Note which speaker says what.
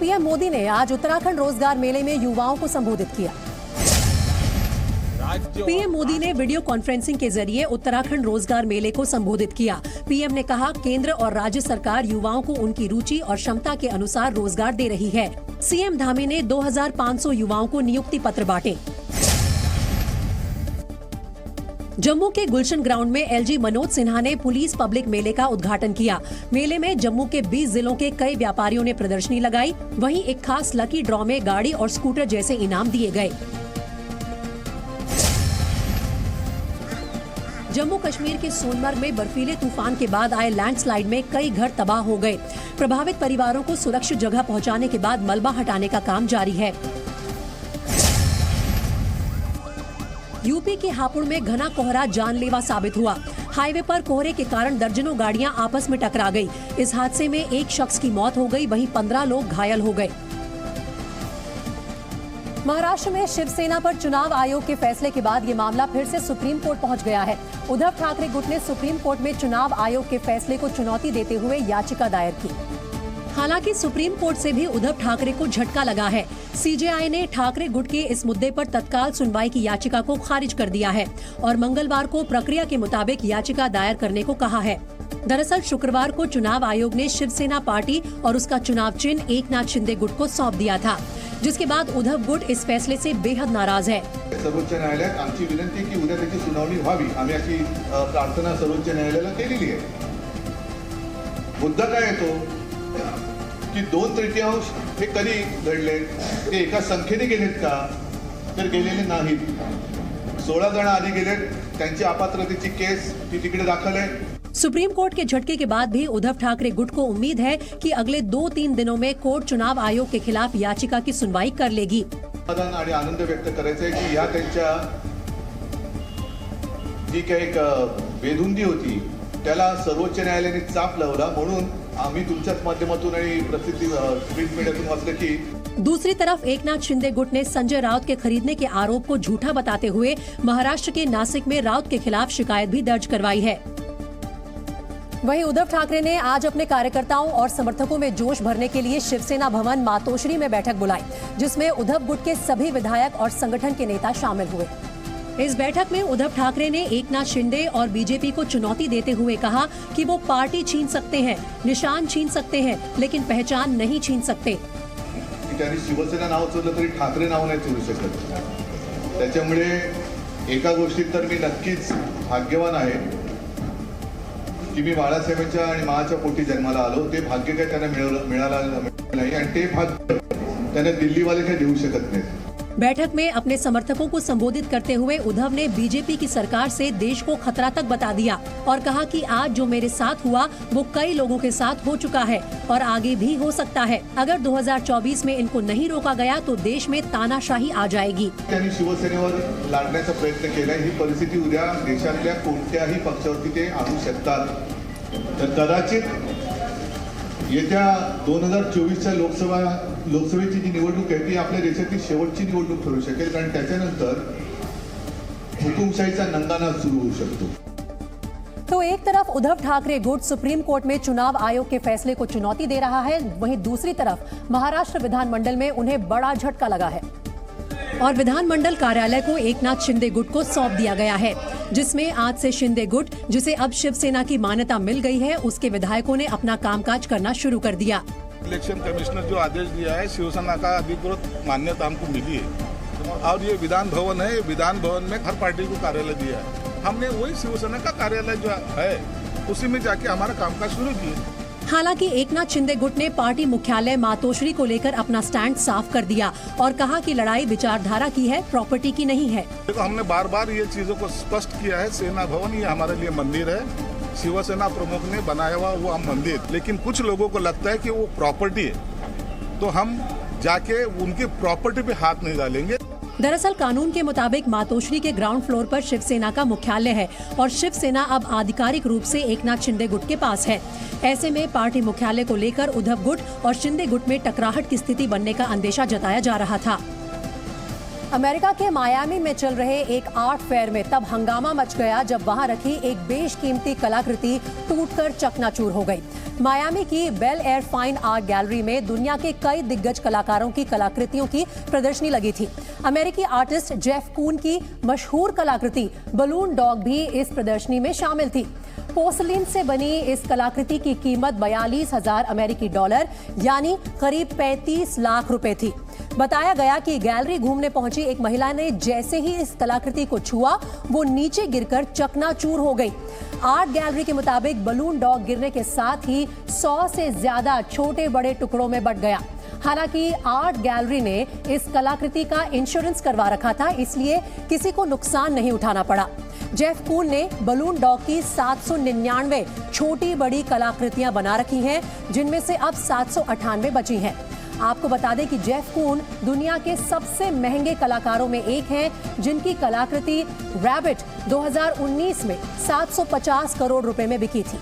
Speaker 1: PM Modi ने आज उत्तराखंड रोजगार मेले में युवाओं को संबोधित किया। पीएम मोदी ने वीडियो कॉन्फ्रेंसिंग के जरिए उत्तराखंड रोजगार मेले को संबोधित किया। पीएम ने कहा, केंद्र और राज्य सरकार युवाओं को उनकी रुचि और क्षमता के अनुसार रोजगार दे रही है। सीएम धामी ने 2500 युवाओं को नियुक्ति पत्र बांटे। जम्मू के गुलशन ग्राउंड में एलजी मनोज सिन्हा ने पुलिस पब्लिक मेले का उद्घाटन किया। मेले में जम्मू के 20 जिलों के कई व्यापारियों ने प्रदर्शनी लगाई। वहीं एक खास लकी ड्रॉ में गाड़ी और स्कूटर जैसे इनाम दिए गए। जम्मू कश्मीर के सोनमर्ग में बर्फीले तूफान के बाद आए लैंडस्लाइड में कई घर तबाह हो गए। प्रभावित परिवारों को सुरक्षित जगह पहुंचाने के बाद मलबा हटाने का काम जारी है। यूपी के हापुड़ में घना कोहरा जानलेवा साबित हुआ। हाईवे पर कोहरे के कारण दर्जनों गाड़ियां आपस में टकरा गई। इस हादसे में एक शख्स की मौत हो गई, वहीं 15 लोग घायल हो गए। महाराष्ट्र में शिवसेना पर चुनाव आयोग के फैसले के बाद ये मामला फिर से सुप्रीम कोर्ट पहुंच गया है। उद्धव ठाकरे गुट ने सुप्रीम कोर्ट में चुनाव आयोग के फैसले को चुनौती देते हुए याचिका दायर की। हालांकि सुप्रीम कोर्ट से भी उद्धव ठाकरे को झटका लगा है। सीजेआई ने ठाकरे गुट के इस मुद्दे पर तत्काल सुनवाई की याचिका को खारिज कर दिया है और मंगलवार को प्रक्रिया के मुताबिक याचिका दायर करने को कहा है। दरअसल शुक्रवार को चुनाव आयोग ने शिवसेना पार्टी और उसका चुनाव चिन्ह एकनाथ शिंदे गुट को सौंप दिया था, जिसके बाद उद्धव गुट इस फैसले से बेहद नाराज है।
Speaker 2: सर्वोच्च न्यायालयात आमची विनंती की उद्या त्याची सुनावणी व्हावी, आम्ही अशी प्रार्थना सर्वोच्च न्यायालयाला केलेली आहे। मुद्दा काय येतो की 2/3 हे कधी घडले, ते एका संख्येने गेलेत का, तर गेलेले नाहीत। 16 जण आधी गेलेत, त्यांची अपात्रतेची केस ती तिकडे दाखल आहे।
Speaker 1: सुप्रीम कोर्ट के झटके के बाद भी उद्धव ठाकरे गुट को उम्मीद है कि अगले 2-3 दिनों में कोर्ट चुनाव आयोग के खिलाफ याचिका की सुनवाई कर लेगी।
Speaker 2: आणि आनंद व्यक्त करायचा आहे की या त्यांच्या जी काही एक बेधुंदी होती त्याला सर्वोच्च न्यायालयाने चाप लावला, म्हणून आम्ही तुमच्याच माध्यमातून आणि प्रसिद्धी प्रिंट मीडियातून वाचलं की
Speaker 1: दूसरी तरफ एकनाथ शिंदे गुट ने संजय राउत के खरीदने के आरोप को झूठा बताते हुए महाराष्ट्र के नासिक में राउत के खिलाफ शिकायत भी दर्ज करवाई है। वहीं उद्धव ठाकरे ने आज अपने कार्यकर्ताओं और समर्थकों में जोश भरने के लिए शिवसेना भवन मातोश्री में बैठक बुलाई, जिसमें उद्धव गुट के सभी विधायक और संगठन के नेता शामिल हुए। इस बैठक में उद्धव ठाकरे ने एकनाथ शिंदे और बीजेपी को चुनौती देते हुए कहा कि वो पार्टी छीन सकते हैं, निशान छीन सकते हैं, लेकिन पहचान नहीं छीन सकते।
Speaker 2: त्यांनी शिवसेना नाव चोरलं तरी ठाकरे नाव नाही चोरू शकत। त्याच्यामुळे एका गोष्टीत तर मी नक्कीच भाग्यवान आहे की मी बाळासाहेबांच्या आणि माच्या पोटी जन्माला आलो। ते भाग्य काय त्यांना मिळालं नाही आणि ते भाग्य त्यांना दिल्लीवाले काय देऊ शकत नाहीत।
Speaker 1: बैठक में अपने समर्थकों को संबोधित करते हुए उद्धव ने बीजेपी की सरकार से देश को खतरा तक बता दिया और कहा कि आज जो मेरे साथ हुआ वो कई लोगों के साथ हो चुका है और आगे भी हो सकता है। अगर 2024 में इनको नहीं रोका गया तो देश में तानाशाही आ जाएगी।
Speaker 2: त्यांनी शिवसेनेवर लादण्याचा प्रयत्न केला। ही परिस्थिती उद्या देशातल्या कोणत्याही पक्षावरती ते आणू शकतात। तर कदाचित येत्या 2024च्या लोकसभेची जी निवडणूक आहे ती आपल्या देशातील शेवटची निवडणूक ठरू शकेल, कारण त्याच्यानंतर हुकुमशाहीचा नंगाना सुरू होऊ शकतो।
Speaker 1: तो एक तरफ उद्धव ठाकरे गुट सुप्रीम कोर्ट में चुनाव आयोग के फैसले को चुनौती दे रहा है, वहीं दूसरी तरफ महाराष्ट्र विधानमंडल में उन्हें बड़ा झटका लगा है और विधानमंडल कार्यालय को एकनाथ शिंदे गुट को सौंप दिया गया है, जिसमें आज से शिंदे गुट, जिसे अब शिवसेना की मान्यता मिल गई है, उसके विधायकों ने अपना कामकाज करना शुरू कर दिया।
Speaker 3: इलेक्शन कमिश्नर जो आदेश दिया है, शिवसेना का अधिकृत मान्यता हमको मिली है और ये विधान भवन है। विधान भवन में हर पार्टी को कार्यालय दिया है। हमने वही शिवसेना का कार्यालय जो है उसी में जाके हमारा कामकाज शुरू किया।
Speaker 1: हालांकि एकनाथ शिंदे गुट ने पार्टी मुख्यालय मातोश्री को लेकर अपना स्टैंड साफ कर दिया और कहा कि लड़ाई विचारधारा की है, प्रॉपर्टी की नहीं है।
Speaker 3: देखो, हमने बार बार ये चीजों को स्पष्ट किया है। सेना भवन ये हमारे लिए मंदिर है, शिवसेना प्रमुख ने बनाया हुआ वो हम मंदिर, लेकिन कुछ लोगों को लगता है कि वो प्रॉपर्टी है, तो हम जाके उनकी प्रॉपर्टी पे हाथ नहीं डालेंगे।
Speaker 1: दरअसल कानून के मुताबिक मातोश्री के ग्राउंड फ्लोर पर शिवसेना का मुख्यालय है और शिवसेना अब आधिकारिक रूप से एकनाथ शिंदे गुट के पास है। ऐसे में पार्टी मुख्यालय को लेकर उद्धव गुट और शिंदे गुट में टकराहट की स्थिति बनने का अंदेशा जताया जा रहा था। अमेरिका के मायामी में चल रहे एक आर्ट फेयर में तब हंगामा मच गया जब वहां रखी एक बेशकीमती कलाकृति टूटकर चकनाचूर हो गई। मायामी की Bel Air Fine Art Gallery में दुनिया के कई दिग्गज कलाकारों की कलाकृतियों की प्रदर्शनी लगी थी। अमेरिकी आर्टिस्ट जेफ कून की मशहूर कलाकृति बलून डॉग भी इस प्रदर्शनी में शामिल थी। पोर्सलिन से बनी इस कलाकृति की कीमत 42,000 अमेरिकी डॉलर यानी करीब 35 लाख रुपए थी। बताया गया कि गैलरी घूमने पहुंची एक महिला ने जैसे ही इस कलाकृति को छुआ, वो नीचे गिरकर चकनाचूर हो गई। आर्ट गैलरी के मुताबिक बलून डॉग गिरने के साथ ही 100 से ज्यादा छोटे बड़े टुकड़ों में बंट गया। हालांकि आर्ट गैलरी ने इस कलाकृति का इंश्योरेंस करवा रखा था, इसलिए किसी को नुकसान नहीं उठाना पड़ा। जेफ कून ने बलून डॉग की 799 छोटी बड़ी कलाकृतियां बना रखी हैं, जिनमें से अब 798 बची हैं। आपको बता दें कि जेफ कून दुनिया के सबसे महंगे कलाकारों में एक हैं, जिनकी कलाकृति रैबिट 2019 में 750 करोड़ रुपए में बिकी थी।